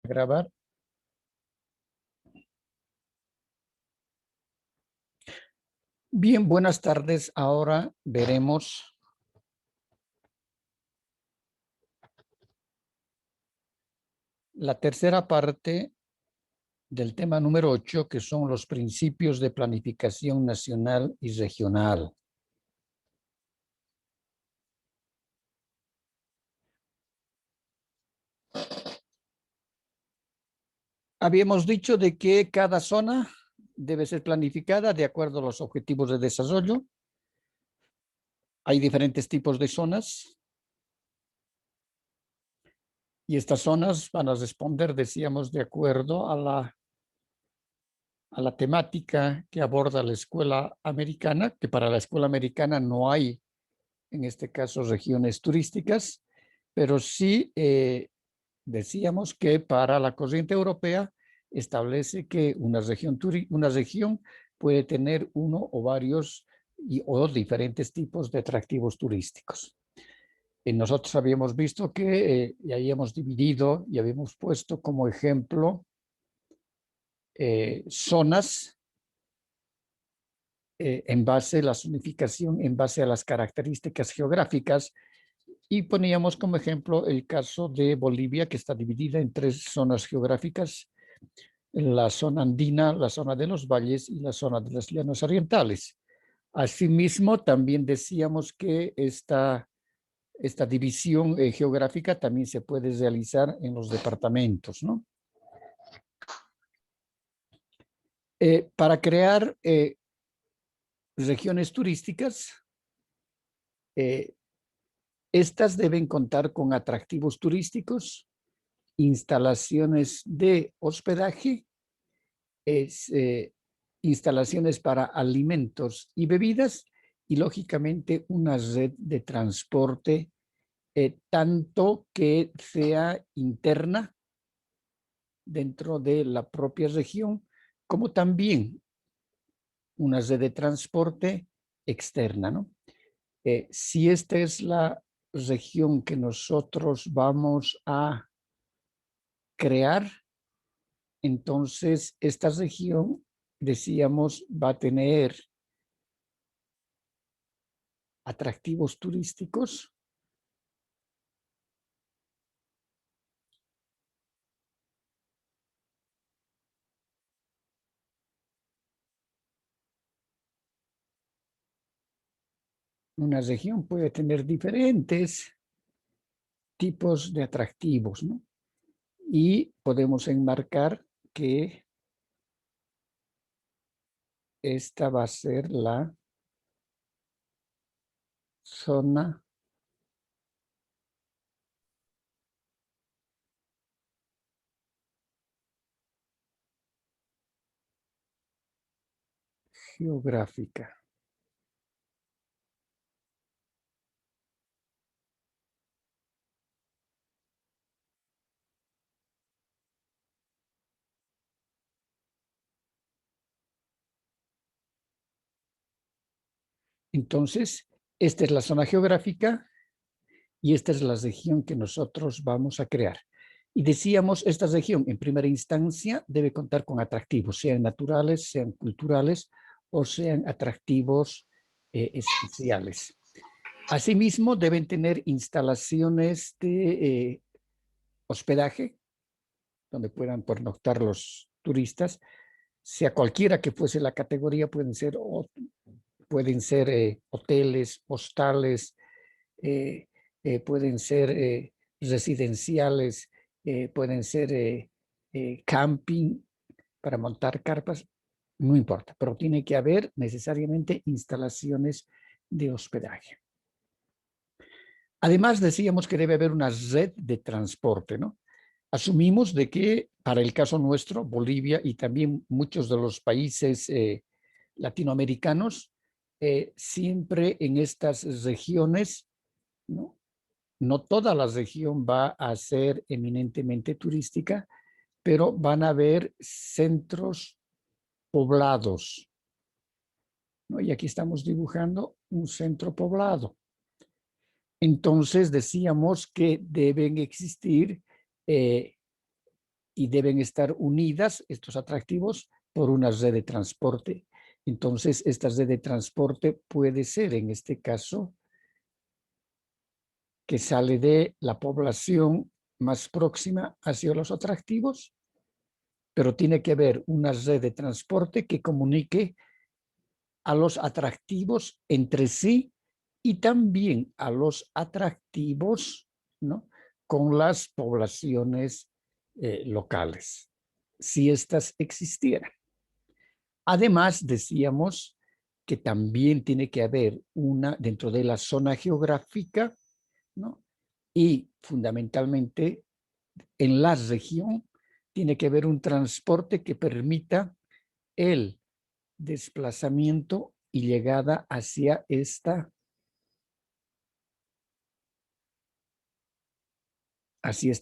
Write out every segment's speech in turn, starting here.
Grabar. Bien, buenas tardes. Ahora veremos la tercera parte del tema número 8, que son los principios de planificación nacional y regional. Habíamos dicho de que cada zona debe ser planificada de acuerdo a los objetivos de desarrollo. Hay diferentes tipos de zonas. Y estas zonas van a responder, decíamos, de acuerdo a la temática que aborda la escuela americana, que para la escuela americana no hay, en este caso, regiones turísticas, pero sí decíamos que para la corriente europea establece que una región puede tener uno o varios o diferentes tipos de atractivos turísticos. Nosotros habíamos visto que ya habíamos dividido y habíamos puesto como ejemplo zonas en base a la zonificación, en base a las características geográficas, y poníamos como ejemplo el caso de Bolivia, que está dividida en 3 zonas geográficas: la zona andina, la zona de los valles y la zona de las llanuras orientales. Asimismo, también decíamos que esta división geográfica también se puede realizar en los departamentos, ¿no? Para crear regiones turísticas, estas deben contar con atractivos turísticos, instalaciones de hospedaje, instalaciones para alimentos y bebidas, y lógicamente una red de transporte, tanto que sea interna dentro de la propia región, como también una red de transporte externa, ¿no? Si esta es la región que nosotros vamos a crear, entonces esta región, decíamos, va a tener atractivos turísticos, una región puede tener diferentes tipos de atractivos, ¿no? Y podemos enmarcar que esta va a ser la zona geográfica. Entonces, esta es la zona geográfica y esta es la región que nosotros vamos a crear. Y decíamos, esta región en primera instancia debe contar con atractivos, sean naturales, sean culturales o sean atractivos especiales. Asimismo, deben tener instalaciones de hospedaje, donde puedan pernoctar los turistas, sea cualquiera que fuese la categoría. Pueden ser hoteles, hostales, pueden ser residenciales, pueden ser camping para montar carpas, no importa, pero tiene que haber necesariamente instalaciones de hospedaje. Además, decíamos que debe haber una red de transporte, ¿no? Asumimos de que para el caso nuestro, Bolivia y también muchos de los países latinoamericanos, siempre en estas regiones, ¿no? No toda la región va a ser eminentemente turística, pero van a haber centros poblados, ¿no? Y aquí estamos dibujando un centro poblado. Entonces decíamos que deben existir y deben estar unidas estos atractivos por una red de transporte. Entonces, esta red de transporte puede ser, en este caso, que sale de la población más próxima hacia los atractivos, pero tiene que haber una red de transporte que comunique a los atractivos entre sí y también a los atractivos, ¿no?, con las poblaciones locales, si éstas existieran. Además, decíamos que también tiene que haber una, dentro de la zona geográfica, ¿no?, y fundamentalmente en la región, tiene que haber un transporte que permita el desplazamiento y llegada hacia esta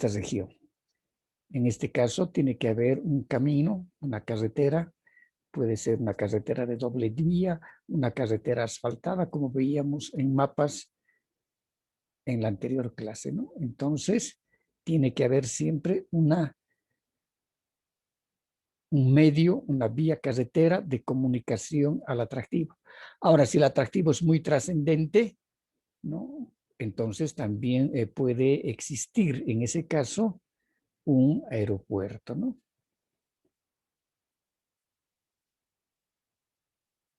región. En este caso, tiene que haber un camino, una carretera, puede ser una carretera de doble vía, una carretera asfaltada, como veíamos en mapas en la anterior clase, ¿no? Entonces, tiene que haber siempre un medio, una vía carretera de comunicación al atractivo. Ahora, si el atractivo es muy trascendente, ¿no?, entonces también puede existir en ese caso un aeropuerto, ¿no?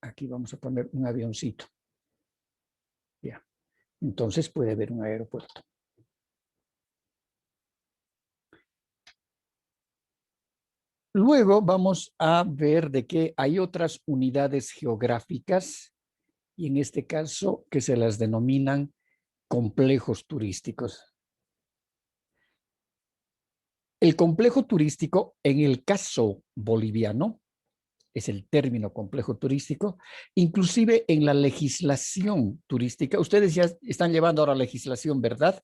Aquí vamos a poner un avioncito. Ya. Entonces puede haber un aeropuerto. Luego vamos a ver de que hay otras unidades geográficas y en este caso que se las denominan complejos turísticos. El complejo turístico, en el caso boliviano, es el término complejo turístico, inclusive en la legislación turística. Ustedes ya están llevando ahora legislación, ¿verdad?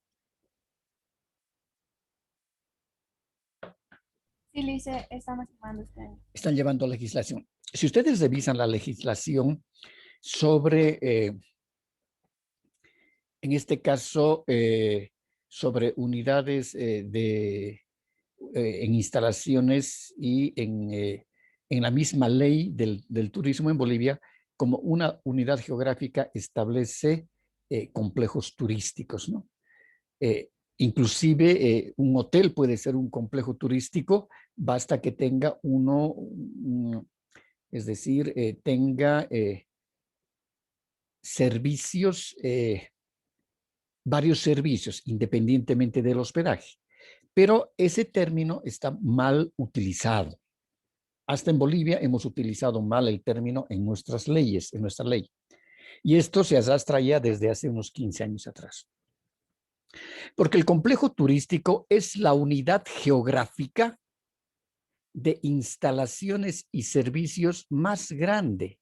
Sí, Lice, estamos llevando este año. Están llevando legislación. Si ustedes revisan la legislación sobre, en este caso, sobre unidades en instalaciones y en la misma ley del turismo en Bolivia, como una unidad geográfica establece complejos turísticos, ¿no? Inclusive un hotel puede ser un complejo turístico, basta que tenga uno, es decir, tenga servicios, varios servicios, independientemente del hospedaje. Pero ese término está mal utilizado. Hasta en Bolivia hemos utilizado mal el término en nuestras leyes, en nuestra ley. Y esto se arrastra ya desde hace unos 15 años atrás. Porque el complejo turístico es la unidad geográfica de instalaciones y servicios más grande.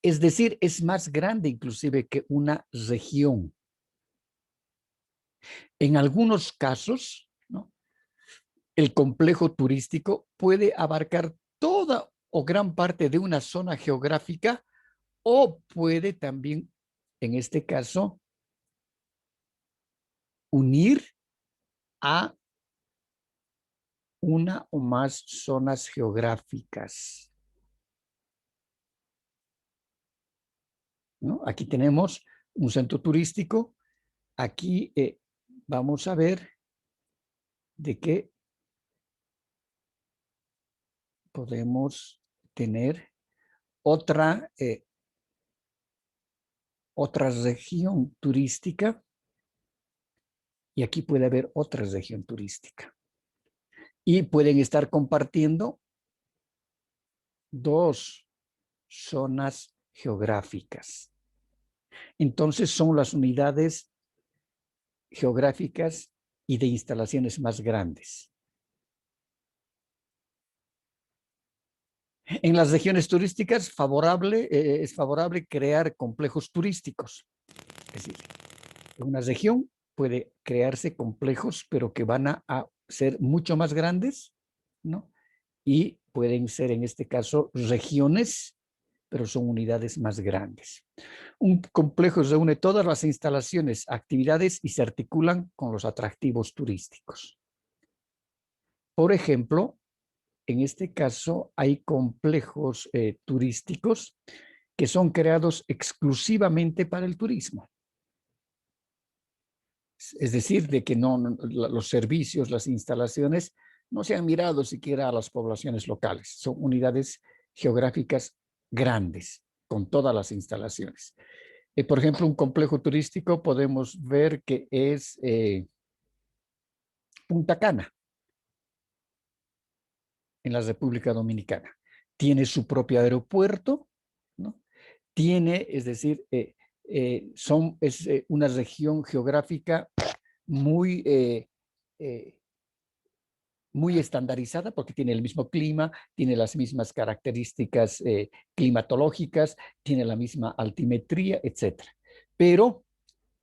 Es decir, es más grande inclusive que una región. En algunos casos, ¿no?, el complejo turístico puede abarcar toda o gran parte de una zona geográfica o puede también, en este caso, unir a una o más zonas geográficas, ¿no? Aquí tenemos un centro turístico. Aquí vamos a ver de qué podemos tener otra región turística y aquí puede haber otra región turística. Y pueden estar compartiendo dos zonas geográficas. Entonces son las unidades geográficas y de instalaciones más grandes. En las regiones turísticas es favorable crear complejos turísticos. Es decir, en una región puede crearse complejos, pero que van a ser mucho más grandes, ¿no? Y pueden ser, en este caso, regiones, pero son unidades más grandes. Un complejo reúne todas las instalaciones, actividades y se articulan con los atractivos turísticos. Por ejemplo, en este caso hay complejos turísticos que son creados exclusivamente para el turismo. Es decir, de que los servicios, las instalaciones no se han mirado siquiera a las poblaciones locales. Son unidades geográficas grandes con todas las instalaciones. Por ejemplo, un complejo turístico podemos ver que es Punta Cana, en la República Dominicana. Tiene su propio aeropuerto, ¿no? Tiene, es decir, es una región geográfica muy, muy estandarizada porque tiene el mismo clima, tiene las mismas características climatológicas, tiene la misma altimetría, etc. Pero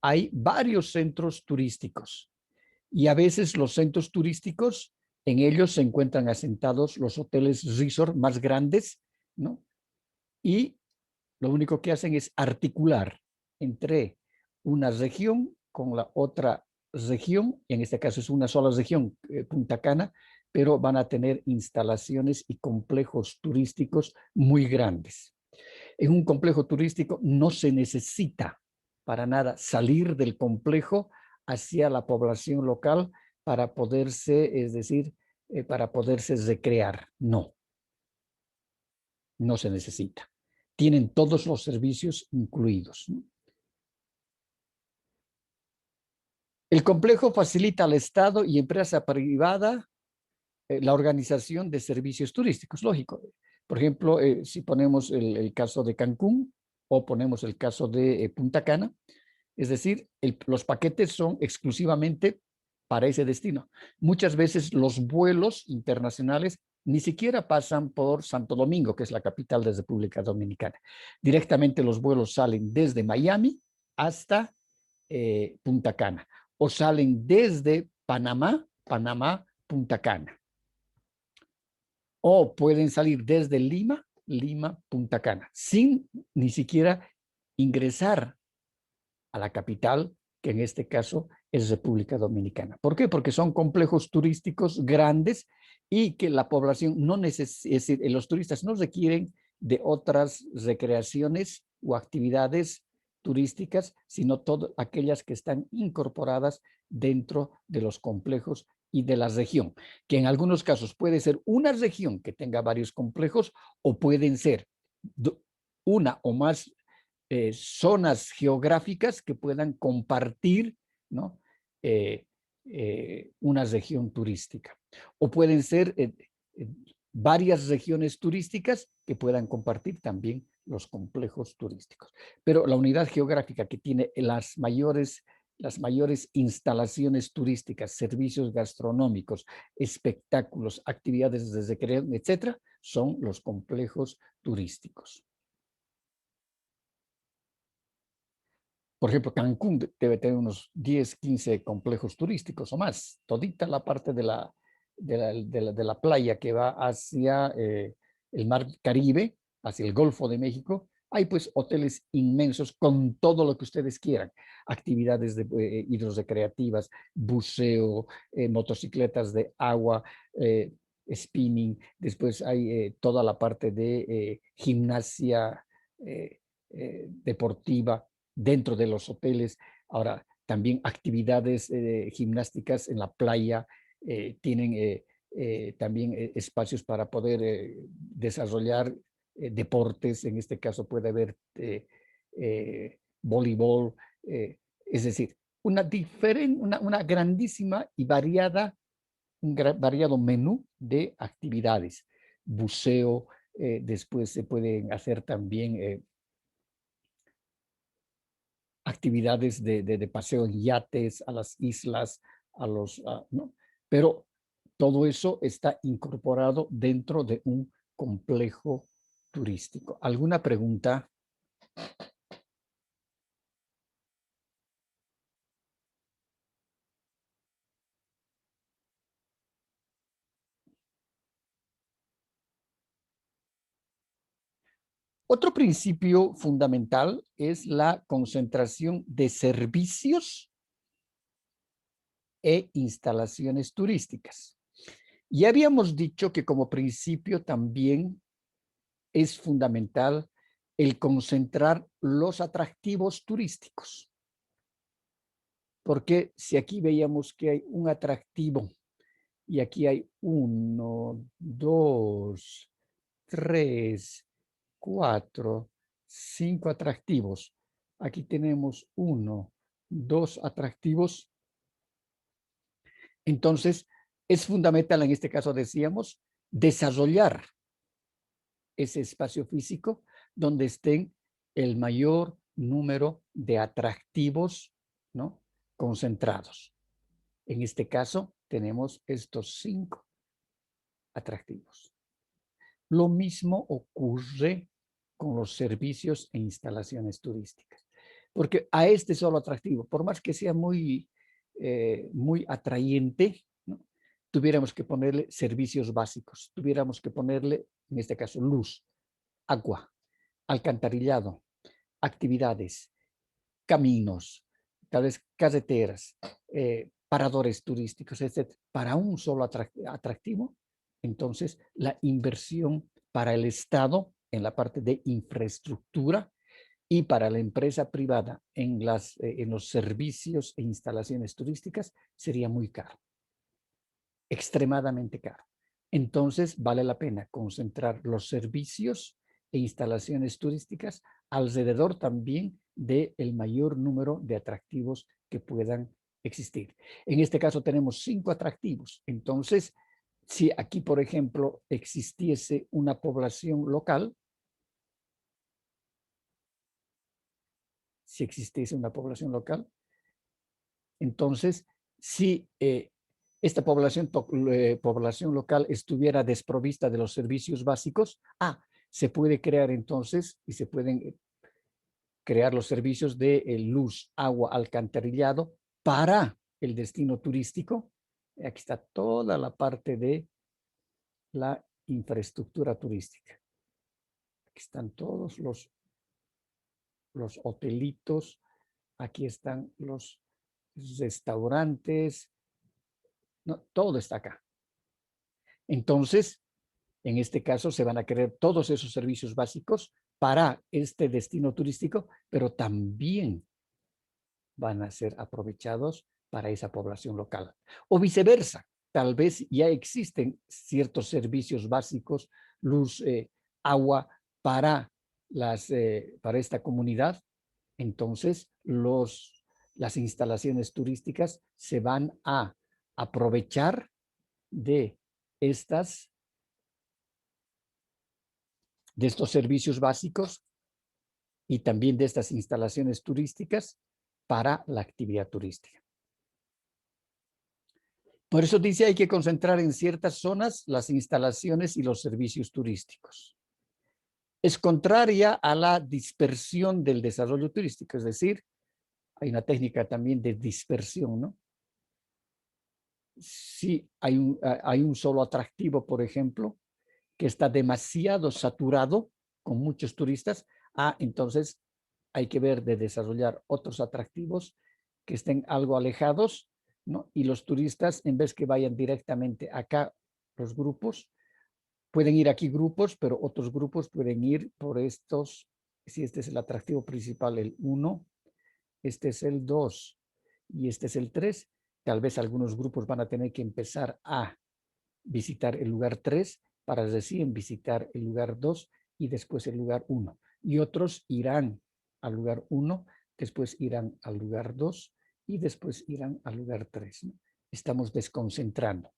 hay varios centros turísticos y a veces los centros turísticos, en ellos se encuentran asentados los hoteles resort más grandes, ¿no? Y lo único que hacen es articular entre una región con la otra región, en este caso es una sola región, Punta Cana, pero van a tener instalaciones y complejos turísticos muy grandes. En un complejo turístico no se necesita para nada salir del complejo hacia la población local para poderse, es decir, para poderse recrear. No, no se necesita. Tienen todos los servicios incluidos, ¿no? El complejo facilita al Estado y empresa privada la organización de servicios turísticos, lógico. Por ejemplo, si ponemos el caso de Cancún o ponemos el caso de Punta Cana, es decir, los paquetes son exclusivamente para ese destino. Muchas veces los vuelos internacionales ni siquiera pasan por Santo Domingo, que es la capital de República Dominicana. Directamente los vuelos salen desde Miami hasta Punta Cana o salen desde Panamá, Punta Cana. O pueden salir desde Lima, Punta Cana, sin ni siquiera ingresar a la capital, que en este caso es República Dominicana. ¿Por qué? Porque son complejos turísticos grandes y que la población no necesita, es decir, los turistas no requieren de otras recreaciones o actividades turísticas, sino todas aquellas que están incorporadas dentro de los complejos y de la región, que en algunos casos puede ser una región que tenga varios complejos o pueden ser una o más zonas geográficas que puedan compartir, ¿no? Una región turística. O pueden ser varias regiones turísticas que puedan compartir también los complejos turísticos. Pero la unidad geográfica que tiene las mayores instalaciones turísticas, servicios gastronómicos, espectáculos, actividades de recreación, etcétera, son los complejos turísticos. Por ejemplo, Cancún debe tener unos 10, 15 complejos turísticos o más. Todita la parte de la playa que va hacia el mar Caribe, hacia el Golfo de México, hay pues hoteles inmensos con todo lo que ustedes quieran. Actividades hidrorrecreativas, buceo, motocicletas de agua, spinning. Después hay toda la parte de gimnasia deportiva dentro de los hoteles. Ahora, también actividades gimnásticas en la playa, tienen también espacios para poder desarrollar deportes. En este caso puede haber voleibol, es decir, una grandísima y variado menú de actividades. Buceo, después se pueden hacer también actividades de paseo en yates a las islas, ¿no? Pero todo eso está incorporado dentro de un complejo turístico. ¿Alguna pregunta? Otro principio fundamental es la concentración de servicios e instalaciones turísticas. Ya habíamos dicho que como principio también es fundamental el concentrar los atractivos turísticos. Porque si aquí veíamos que hay un atractivo y aquí hay 1, 2, 3, 4, 5 atractivos. Aquí tenemos 1, 2 atractivos. Entonces, es fundamental, en este caso decíamos, desarrollar ese espacio físico donde estén el mayor número de atractivos, ¿no?, concentrados. En este caso, tenemos estos 5 atractivos. Lo mismo ocurre con los servicios e instalaciones turísticas. Porque a este solo atractivo, por más que sea muy atrayente, ¿no?, tuviéramos que ponerle servicios básicos, tuviéramos que ponerle, en este caso, luz, agua, alcantarillado, actividades, caminos, tal vez carreteras, paradores turísticos, etc. Para un solo atractivo, entonces la inversión para el Estado en la parte de infraestructura y para la empresa privada en los servicios e instalaciones turísticas sería muy caro, extremadamente caro. Entonces vale la pena concentrar los servicios e instalaciones turísticas alrededor también del mayor número de atractivos que puedan existir. En este caso tenemos 5 atractivos. Entonces, si aquí, por ejemplo, existiese una población local, entonces, si esta población local estuviera desprovista de los servicios básicos, se puede crear entonces y se pueden crear los servicios de luz, agua, alcantarillado para el destino turístico. Aquí está toda la parte de la infraestructura turística. Aquí están todos los hotelitos, aquí están los restaurantes, no, todo está acá. Entonces, en este caso se van a crear todos esos servicios básicos para este destino turístico, pero también van a ser aprovechados para esa población local. O viceversa, tal vez ya existen ciertos servicios básicos, luz, agua para esta comunidad. Entonces, las instalaciones turísticas se van a aprovechar de estos servicios básicos y también de estas instalaciones turísticas para la actividad turística. Por eso dice, hay que concentrar en ciertas zonas las instalaciones y los servicios turísticos. Es contraria a la dispersión del desarrollo turístico, es decir, hay una técnica también de dispersión, ¿no? Si hay un solo atractivo, por ejemplo, que está demasiado saturado con muchos turistas, entonces hay que ver de desarrollar otros atractivos que estén algo alejados, ¿no? Y los turistas, en vez que vayan directamente acá, los grupos, pueden ir aquí grupos, pero otros grupos pueden ir por estos, si este es el atractivo principal, el 1, este es el 2 y este es el 3, tal vez algunos grupos van a tener que empezar a visitar el lugar 3 para recién visitar el lugar 2 y después el lugar 1. Y otros irán al lugar 1, después irán al lugar 2 y después irán al lugar 3, ¿no? Estamos desconcentrando.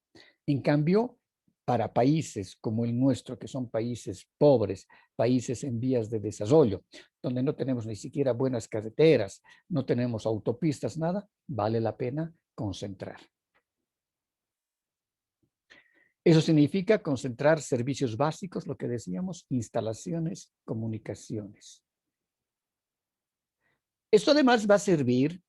En cambio, para países como el nuestro, que son países pobres, países en vías de desarrollo, donde no tenemos ni siquiera buenas carreteras, no tenemos autopistas, nada, vale la pena concentrar. Eso significa concentrar servicios básicos, lo que decíamos, instalaciones, comunicaciones. Esto además va a servir,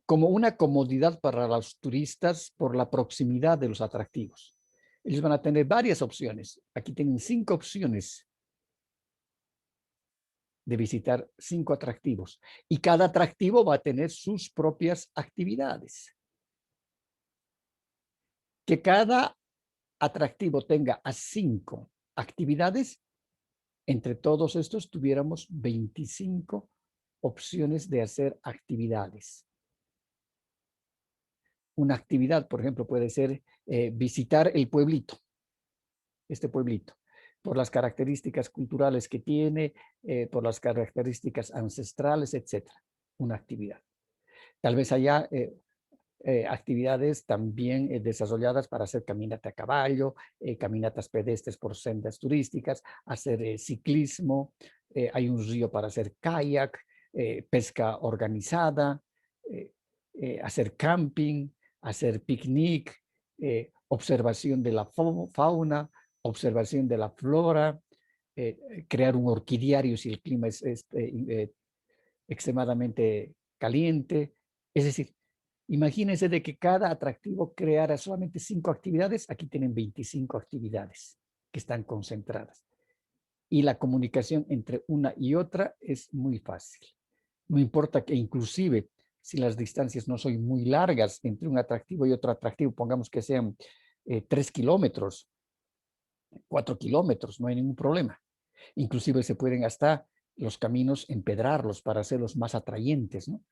como una comodidad para los turistas por la proximidad de los atractivos. Ellos van a tener varias opciones. Aquí tienen 5 opciones de visitar 5 atractivos. Y cada atractivo va a tener sus propias actividades. Que cada atractivo tenga a 5 actividades, entre todos estos tuviéramos 25 opciones de hacer actividades. Una actividad, por ejemplo, puede ser visitar el pueblito, este pueblito, por las características culturales que tiene, por las características ancestrales, etc. Una actividad. Tal vez haya actividades también desarrolladas para hacer caminata a caballo, caminatas pedestres por sendas turísticas, hacer ciclismo, hay un río para hacer kayak, pesca organizada, hacer camping, hacer picnic, observación de la fauna, observación de la flora, crear un orquidiario si el clima es extremadamente caliente. Es decir, imagínense de que cada atractivo creara solamente 5 actividades. Aquí tienen 25 actividades que están concentradas. Y la comunicación entre una y otra es muy fácil. No importa que inclusive si las distancias no son muy largas entre un atractivo y otro atractivo, pongamos que sean 3 kilómetros, 4 kilómetros, no hay ningún problema. Inclusive se pueden hasta los caminos empedrarlos para hacerlos más atrayentes, ¿no?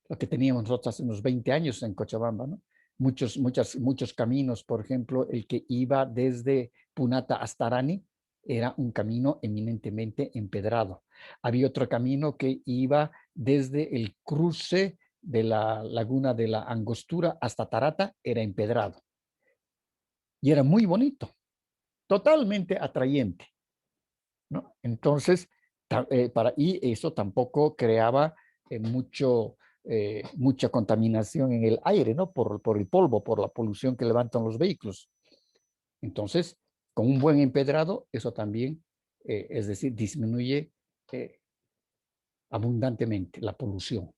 Lo que teníamos nosotros hace unos 20 años en Cochabamba, ¿no? Muchos caminos, por ejemplo, el que iba desde Punata hasta Arani era un camino eminentemente empedrado. Había otro camino que iba desde el cruce de la laguna de la Angostura hasta Tarata, era empedrado. Y era muy bonito, totalmente atrayente, ¿no? Entonces, y eso tampoco creaba mucha contaminación en el aire, ¿no? Por el polvo, por la polución que levantan los vehículos. Entonces, con un buen empedrado, eso también, es decir, disminuye abundantemente la polución,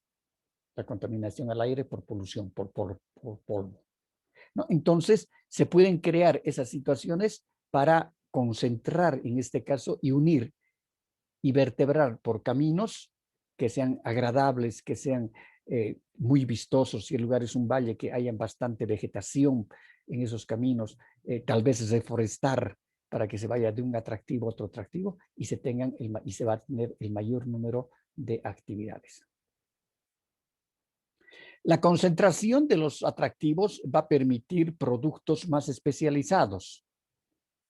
la contaminación al aire por polución, por polvo, ¿no? Entonces, se pueden crear esas situaciones para concentrar, en este caso, y unir y vertebrar por caminos que sean agradables, que sean muy vistosos. Si el lugar es un valle, que haya bastante vegetación en esos caminos, tal vez reforestar para que se vaya de un atractivo a otro atractivo y se va a tener el mayor número de actividades. La concentración de los atractivos va a permitir productos más especializados.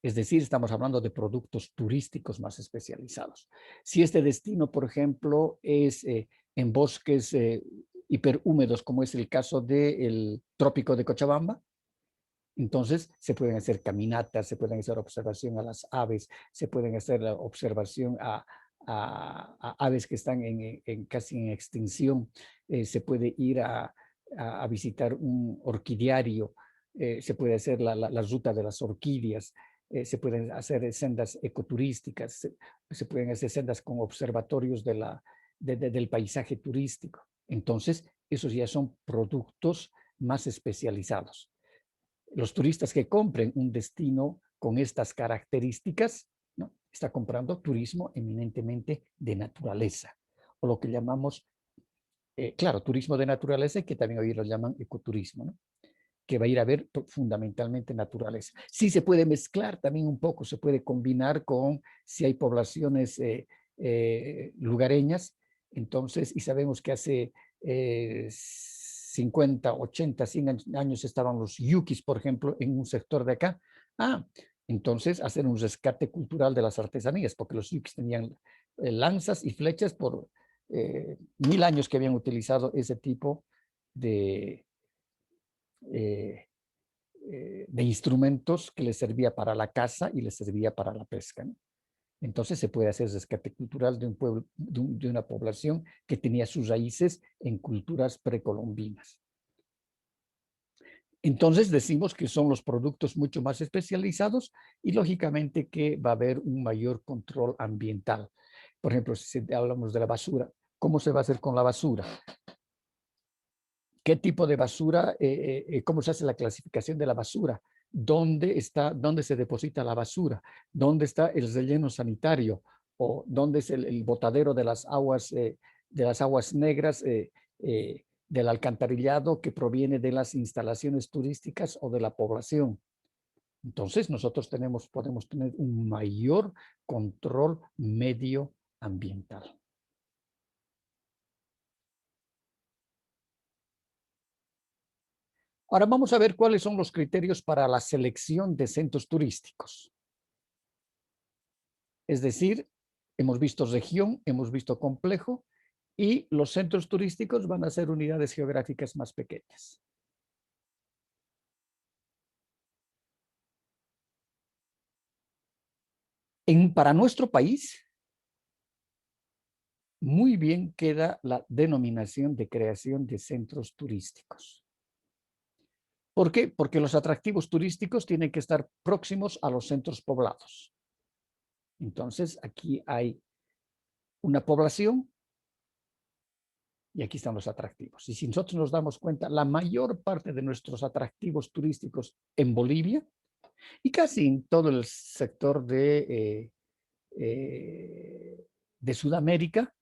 Es decir, estamos hablando de productos turísticos más especializados. Si este destino, por ejemplo, es en bosques hiperhúmedos, como es el caso del trópico de Cochabamba, entonces se pueden hacer caminatas, se pueden hacer observación a las aves, se pueden hacer la observación a aves que están casi en extinción, se puede ir a visitar un orquidiario, se puede hacer la ruta de las orquídeas, se pueden hacer sendas ecoturísticas, se pueden hacer sendas con observatorios del paisaje turístico. Entonces, esos ya son productos más especializados. Los turistas que compren un destino con estas características, ¿no? Está comprando turismo eminentemente de naturaleza, o lo que llamamos, claro, turismo de naturaleza, que también hoy lo llaman ecoturismo, ¿no? Que va a ir a ver fundamentalmente naturaleza. Sí se puede mezclar también un poco, se puede combinar con si hay poblaciones lugareñas, entonces, y sabemos que hace 50, 80, 100 años estaban los yuquis, por ejemplo, en un sector de acá. Entonces hacer un rescate cultural de las artesanías, porque los yuquis tenían lanzas y flechas por 1000 años que habían utilizado ese tipo de instrumentos que les servía para la caza y les servía para la pesca, ¿no? Entonces se puede hacer rescate cultural de un pueblo, de una población que tenía sus raíces en culturas precolombinas. Entonces decimos que son los productos mucho más especializados y lógicamente que va a haber un mayor control ambiental. Por ejemplo, si hablamos de la basura, ¿cómo se va a hacer con la basura? ¿Qué tipo de basura? ¿Cómo se hace la clasificación de la basura? ¿Dónde se deposita la basura? ¿Dónde está el relleno sanitario? o dónde es el botadero de las aguas negras, del alcantarillado que proviene de las instalaciones turísticas o de la población. Entonces, nosotros podemos tener un mayor control medioambiental. Ahora vamos a ver cuáles son los criterios para la selección de centros turísticos. Es decir, hemos visto región, hemos visto complejo, y los centros turísticos van a ser unidades geográficas más pequeñas. Para nuestro país, muy bien queda la denominación de creación de centros turísticos. ¿Por qué? Porque los atractivos turísticos tienen que estar próximos a los centros poblados. Entonces, aquí hay una población y aquí están los atractivos. Y si nosotros nos damos cuenta, la mayor parte de nuestros atractivos turísticos en Bolivia y casi en todo el sector de Sudamérica,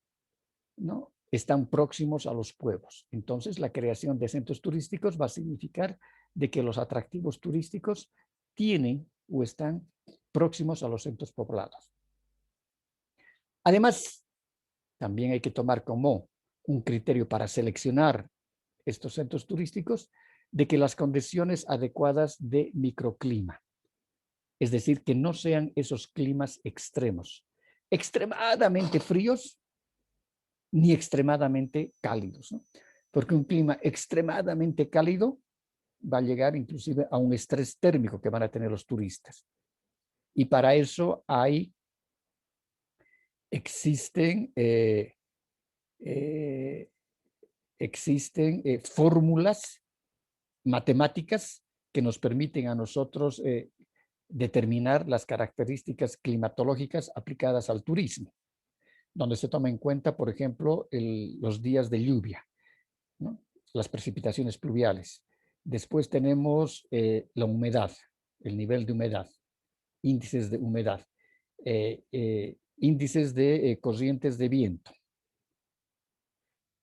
¿no?, están próximos a los pueblos. Entonces, la creación de centros turísticos va a significar de que los atractivos turísticos tienen o están próximos a los centros poblados. Además, también hay que tomar como un criterio para seleccionar estos centros turísticos de que las condiciones adecuadas de microclima, es decir, que no sean esos climas extremos, extremadamente fríos ni extremadamente cálidos, ¿no? Porque un clima extremadamente cálido va a llegar inclusive a un estrés térmico que van a tener los turistas. Y para eso existen fórmulas matemáticas que nos permiten a nosotros determinar las características climatológicas aplicadas al turismo, donde se toma en cuenta, por ejemplo, los días de lluvia, ¿no?, las precipitaciones pluviales. Después tenemos la humedad, el nivel de humedad, índices de humedad, índices de corrientes de viento.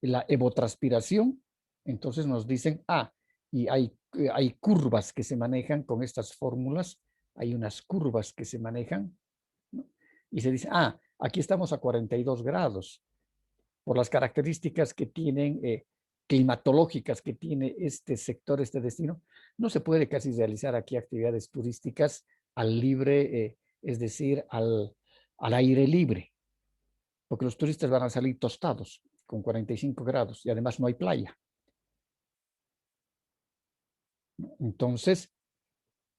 La evotranspiración, entonces nos dicen, y hay curvas que se manejan con estas fórmulas, hay unas curvas que se manejan, ¿no?, y se dice, aquí estamos a 42 grados, por las características que tienen, climatológicas que tiene este sector, este destino, no se puede casi realizar aquí actividades turísticas al libre, es decir, al aire libre, porque los turistas van a salir tostados con 45 grados y además no hay playa. Entonces,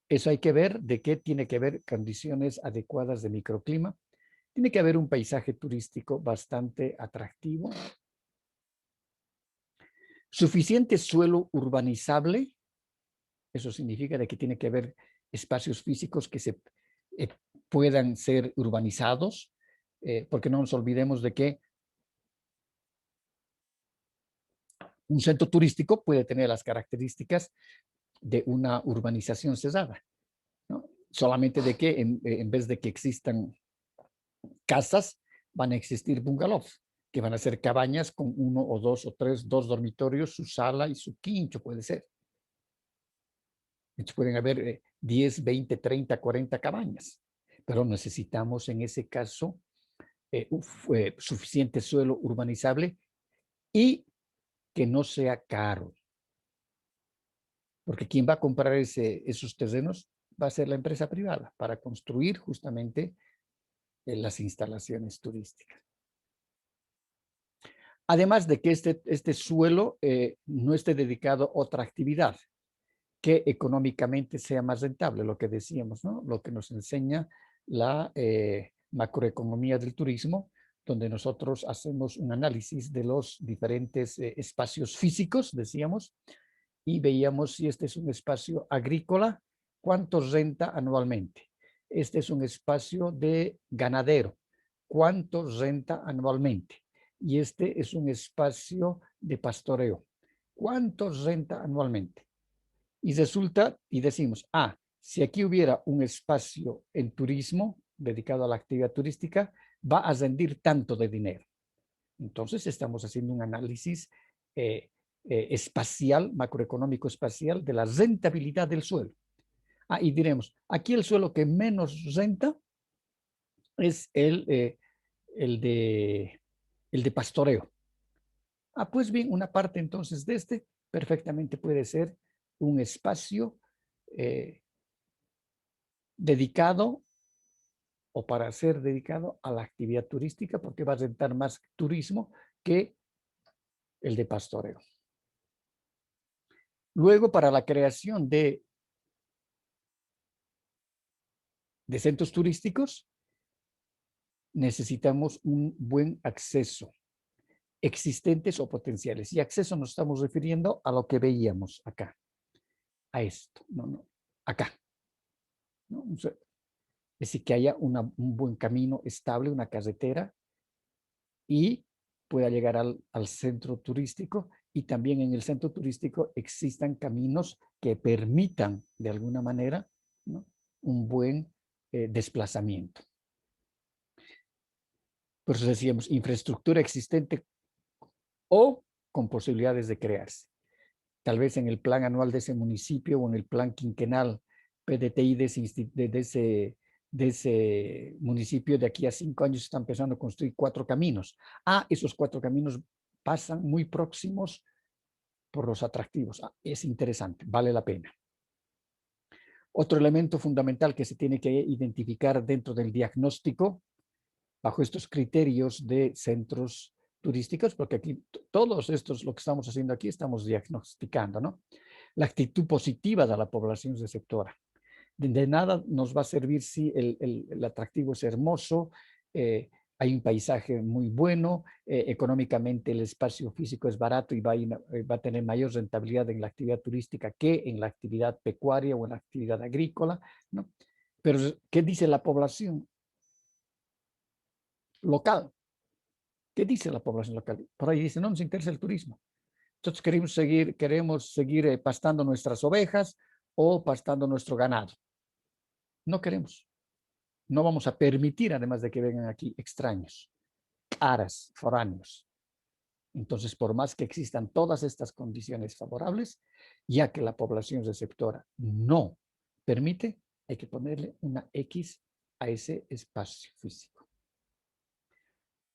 eso hay que ver de qué tiene que ver condiciones adecuadas de microclima. Tiene que haber un paisaje turístico bastante atractivo. Suficiente suelo urbanizable. Eso significa de que tiene que haber espacios físicos que puedan ser urbanizados, porque no nos olvidemos de que un centro turístico puede tener las características de una urbanización cerrada, ¿no? Solamente de que en vez de que existan casas, van a existir bungalows, que van a ser cabañas con 1 o 2 o 3, 2 dormitorios, su sala y su quincho puede ser. Entonces pueden haber 10, 20, 30, 40 cabañas, pero necesitamos en ese caso suficiente suelo urbanizable y que no sea caro. Porque quien va a comprar esos terrenos va a ser la empresa privada para construir justamente las instalaciones turísticas. Además de que este suelo no esté dedicado a otra actividad que económicamente sea más rentable, lo que decíamos, ¿no? Lo que nos enseña la macroeconomía del turismo, donde nosotros hacemos un análisis de los diferentes espacios físicos, decíamos, y veíamos si este es un espacio agrícola, cuánto renta anualmente. Este es un espacio de ganadero, cuánto renta anualmente. Y este es un espacio de pastoreo, cuánto renta anualmente. Y resulta, y decimos, si aquí hubiera un espacio en turismo dedicado a la actividad turística, va a rendir tanto de dinero. Entonces estamos haciendo un análisis espacial, macroeconómico espacial, de la rentabilidad del suelo. Y diremos, aquí el suelo que menos renta es el de pastoreo. Pues bien, una parte entonces de este perfectamente puede ser un espacio dedicado o para ser dedicado a la actividad turística, porque va a rentar más turismo que el de pastoreo. Luego, para la creación de centros turísticos, necesitamos un buen acceso, existentes o potenciales. Y acceso nos estamos refiriendo a lo que veíamos acá, a esto, acá. ¿No? Es decir, que haya un buen camino estable, una carretera, y pueda llegar al centro turístico, y también en el centro turístico existan caminos que permitan de alguna manera, ¿no?, un buen desplazamiento. Por eso decíamos infraestructura existente o con posibilidades de crearse. Tal vez en el plan anual de ese municipio o en el plan quinquenal PDTI de ese municipio, de aquí a 5 años están empezando a construir 4 caminos. Esos 4 caminos pasan muy próximos por los atractivos. Es interesante, vale la pena. Otro elemento fundamental que se tiene que identificar dentro del diagnóstico, bajo estos criterios de centros turísticos, porque aquí todos estos, lo que estamos haciendo aquí, estamos diagnosticando, ¿no? La actitud positiva de la población receptora. De nada nos va a servir si el atractivo es hermoso, hay un paisaje muy bueno, económicamente el espacio físico es barato y va a tener mayor rentabilidad en la actividad turística que en la actividad pecuaria o en la actividad agrícola, ¿no? Pero, ¿qué dice la población local? ¿Qué dice la población local? Por ahí dice, no nos interesa el turismo. Entonces queremos seguir pastando nuestras ovejas o pastando nuestro ganado. No queremos. No vamos a permitir, además de que vengan aquí extraños, aras, foráneos. Entonces, por más que existan todas estas condiciones favorables, ya que la población receptora no permite, hay que ponerle una X a ese espacio físico.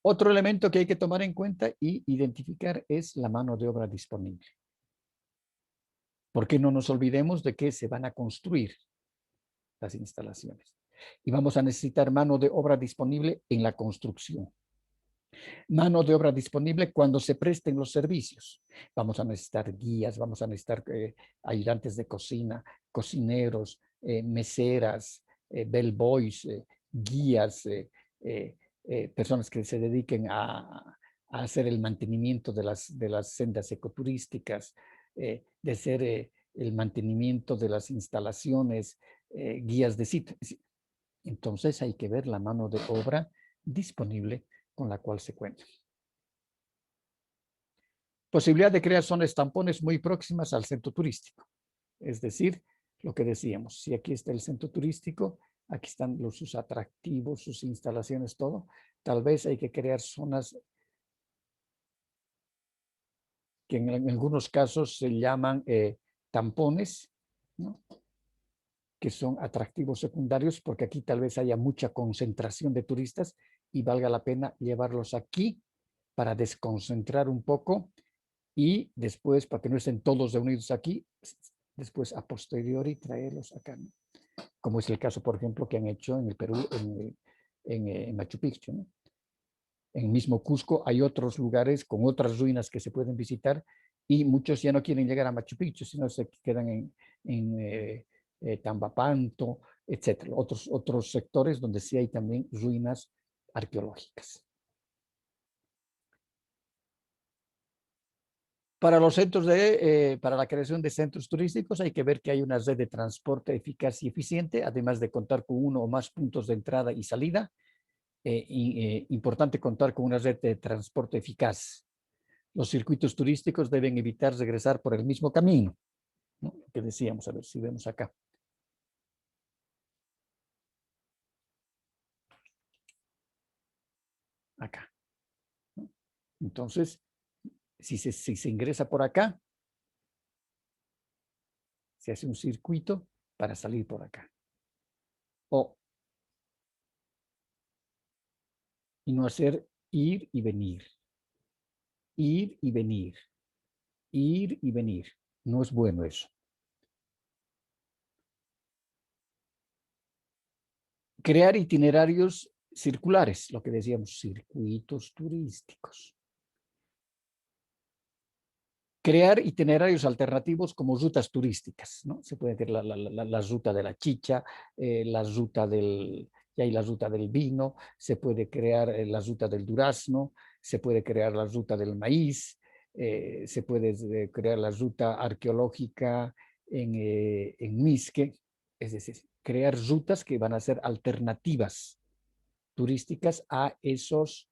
Otro elemento que hay que tomar en cuenta y identificar es la mano de obra disponible. Porque no nos olvidemos de que se van a construir las instalaciones y vamos a necesitar mano de obra disponible en la construcción. Mano de obra disponible cuando se presten los servicios. Vamos a necesitar guías, vamos a necesitar ayudantes de cocina, cocineros, meseras, bellboys, guías, personas que se dediquen a hacer el mantenimiento de las sendas ecoturísticas, de hacer el mantenimiento de las instalaciones, guías de sitio. Entonces hay que ver la mano de obra disponible con la cual se cuenta. Posibilidad de crear zonas tampones muy próximas al centro turístico. Es decir, lo que decíamos, si aquí está el centro turístico, aquí están sus atractivos, sus instalaciones, todo. Tal vez hay que crear zonas que en algunos casos se llaman tampones, ¿no?, que son atractivos secundarios, porque aquí tal vez haya mucha concentración de turistas y valga la pena llevarlos aquí para desconcentrar un poco y después, para que no estén todos reunidos aquí, después a posteriori traerlos acá, ¿no?, como es el caso, por ejemplo, que han hecho en el Perú, en Machu Picchu, ¿no? En mismo Cusco hay otros lugares con otras ruinas que se pueden visitar y muchos ya no quieren llegar a Machu Picchu, sino se quedan en Tambapanto, etcétera. Otros sectores donde sí hay también ruinas arqueológicas. Para para la creación de centros turísticos hay que ver que hay una red de transporte eficaz y eficiente, además de contar con uno o más puntos de entrada y salida. Importante contar con una red de transporte eficaz. Los circuitos turísticos deben evitar regresar por el mismo camino, ¿no?, que decíamos, a ver si vemos acá. acá, ¿no? Entonces, si se ingresa por acá, se hace un circuito para salir por acá. Y no hacer ir y venir, ir y venir, ir y venir. No es bueno eso. Crear itinerarios circulares, lo que decíamos, circuitos turísticos. Crear itinerarios alternativos como rutas turísticas, ¿no? Se puede hacer la ruta de la chicha, la ruta del, y hay la ruta del vino, se puede crear la ruta del durazno, se puede crear la ruta del maíz, se puede crear la ruta arqueológica en Misque, es decir, crear rutas que van a ser alternativas turísticas a esos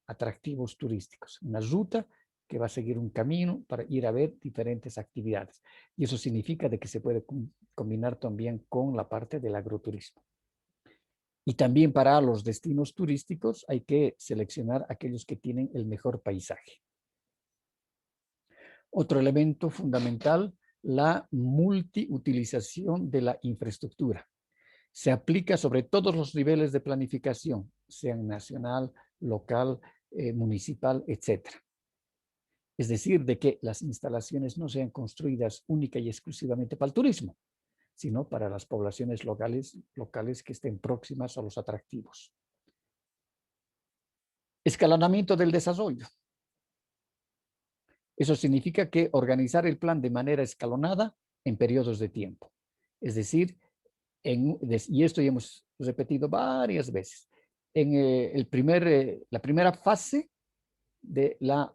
atractivos turísticos. Una ruta que va a seguir un camino para ir a ver diferentes actividades. Y eso significa de que se puede combinar también con la parte del agroturismo. Y también para los destinos turísticos hay que seleccionar aquellos que tienen el mejor paisaje. Otro elemento fundamental, la multiutilización de la infraestructura. Se aplica sobre todos los niveles de planificación, sean nacional, local, municipal, etc. Es decir, de que las instalaciones no sean construidas única y exclusivamente para el turismo, sino para las poblaciones locales que estén próximas a los atractivos. Escalonamiento del desarrollo. Eso significa que organizar el plan de manera escalonada en periodos de tiempo. Es decir, y esto ya hemos repetido varias veces, en la primera fase de la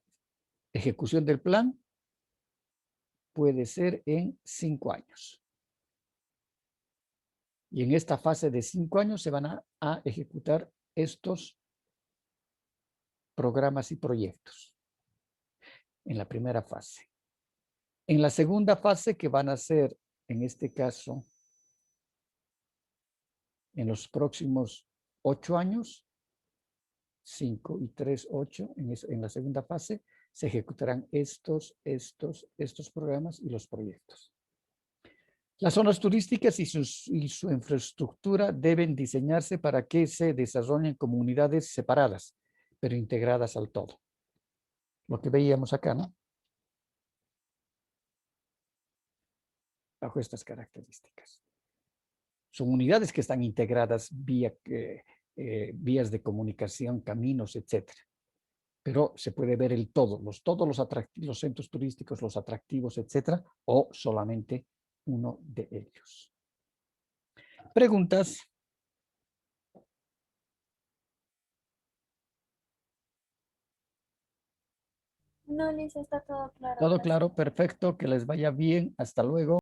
ejecución del plan puede ser en 5 años. Y en esta fase de 5 años se van a ejecutar estos programas y proyectos. En la primera fase. En la segunda fase, que van a ser, en este caso, en los próximos 8 años, 5 y 3, 8, en la segunda fase, se ejecutarán estos programas y los proyectos. Las zonas turísticas y su infraestructura deben diseñarse para que se desarrollen comunidades separadas, pero integradas al todo. Lo que veíamos acá, ¿no? Bajo estas características. Son unidades que están integradas vía vías de comunicación, caminos, etcétera. Pero se puede ver el todo, todos los centros turísticos, los atractivos, etcétera, o solamente uno de ellos. ¿Preguntas? No, Lisa, está todo claro. Todo Gracias. claro, perfecto, que les vaya bien. Hasta luego.